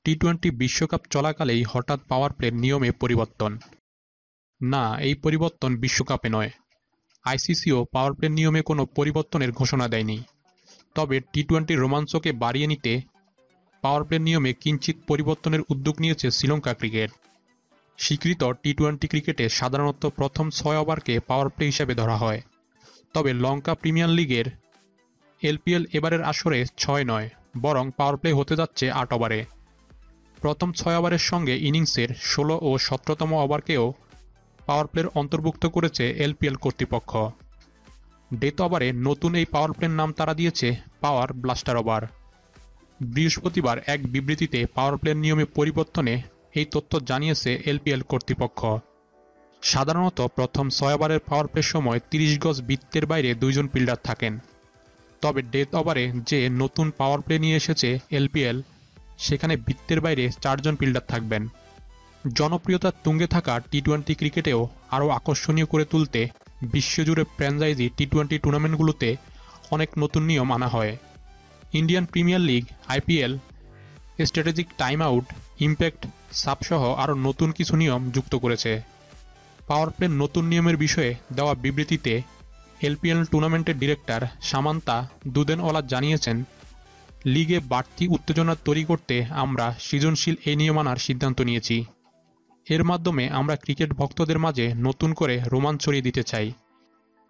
T twenty বিশ্বকাপ চলাকালেই হঠাৎ পাওয়ার প্লের নিয়মে পরিবর্তন? না, এই পরিবর্তন বিশ্বকাপে নয়। আইসিসিও পাওয়ার প্লের নিয়মে কোনো পরিবর্তনের ঘোষণা দেয়নি। তবে টি-টোয়েন্টির রোমাঞ্চকে বাড়িয়ে নিতে পাওয়ার প্লের নিয়মে কিঞ্চিৎ পরিবর্তনের উদ্যোগ নিয়েছে শ্রীলঙ্কা ক্রিকেট। স্বীকৃত টি-টোয়েন্টি ক্রিকেটে সাধারণত প্রথম ৬ ওভারকে পাওয়ার প্লে হিসেবে ধরা হয়। তবে লঙ্কা প্রিমিয়ার লিগের এলপিএল এবারের আসরে ৬ নয়, বরং পাওয়ার প্লে হতে যাচ্ছে ৮ ওভারে। প্রথম ৬ ওভারের সঙ্গে ইনিংসের ১৬ ও ১৭তম ওভারকেও পাওয়ার প্লের অন্তর্ভুক্ত করেছে এলপিএল কর্তৃপক্ষ। ডেথ ওভারে নতুন এই পাওয়ার প্লের নাম তারা দিয়েছে পাওয়ার ব্লাস্টার ওভার। বৃহস্পতিবার এক বিবৃতিতে পাওয়ার প্লের নিয়মে পরিবর্তনে এই তথ্য জানিয়েছে এলপিএল কর্তৃপক্ষ। সাধারণত প্রথম ৬ ওভারের পাওয়ার প্লের সময় ৩০ গজ বৃত্তের বাইরে ২ জন ফিল্ডার থাকেন। তবে ডেথ ওভারে যে নতুন পাওয়ার প্লে নিয়ে এসেছে এলপিএল, সেখানে বৃত্তের বাইরে ৪ জন ফিল্ডার থাকবেন। জনপ্রিয়তার তুঙ্গে থাকা টি-টোয়েন্টি ক্রিকেটেও আরও আকর্ষণীয় করে তুলতে বিশ্বজুড়ে ফ্র্যাঞ্চাইজি টি-টোয়েন্টি টুর্নামেন্টগুলোতে অনেক নতুন নিয়ম আনা হয়। Indian Premier League, IPL, strategic time out, impact সাবসহ আরও নতুন কিছু নিয়ম যুক্ত করেছে। পাওয়ার প্লের নতুন নিয়মের বিষয়ে দেওয়া বিবৃতিতে এলপিএল টুর্নামেন্টের ডিরেক্টর সামান্তা দুদেনওয়ালা জানিয়েছেন, লিগে বাড়তি উত্তেজনা তৈরি করতে আমরা সৃজনশীল এই নিয়ম আনার সিদ্ধান্ত নিয়েছি। এর মাধ্যমে আমরা ক্রিকেট ভক্তদের মাঝে নতুন করে রোমাঞ্চ ছড়িয়ে দিতে চাই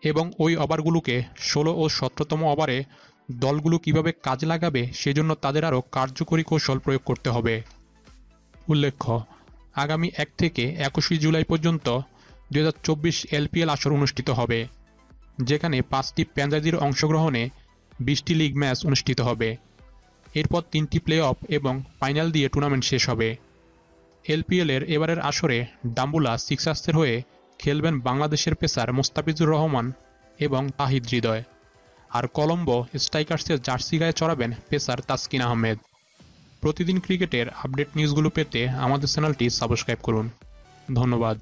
এবং ওই ওভারগুলোকে ১৬ ও ১৭তম ওভারে দলগুলো কিভাবে কাজে লাগাবে সেজন্য তাদের আরও কার্যকরী কৌশল প্রয়োগ করতে হবে। উল্লেখ্য, আগামী ১ থেকে ২১ জুলাই পর্যন্ত ২০২৪ এলপিএল আসর অনুষ্ঠিত হবে, যেখানে ৫টি ফ্র্যাঞ্চাইজির অংশগ্রহণে ২০টি লিগ ম্যাচ অনুষ্ঠিত হবে। এরপর ৩টি প্লে অফ এবং ফাইনাল দিয়ে টুর্নামেন্ট শেষ হবে। এলপিএলের এবারের আসরে ডাম্বুলা সিক্সার্সের হয়ে খেলবেন বাংলাদেশের পেসার মোস্তাফিজুর রহমান এবং তাহিদ হৃদয়, আর কলম্বো স্ট্রাইকার্সের জার্সি গায়ে চড়াবেন পেসার তাসকিন আহমেদ। প্রতিদিন ক্রিকেটের আপডেট নিউজগুলো পেতে আমাদের চ্যানেলটি সাবস্ক্রাইব করুন। ধন্যবাদ।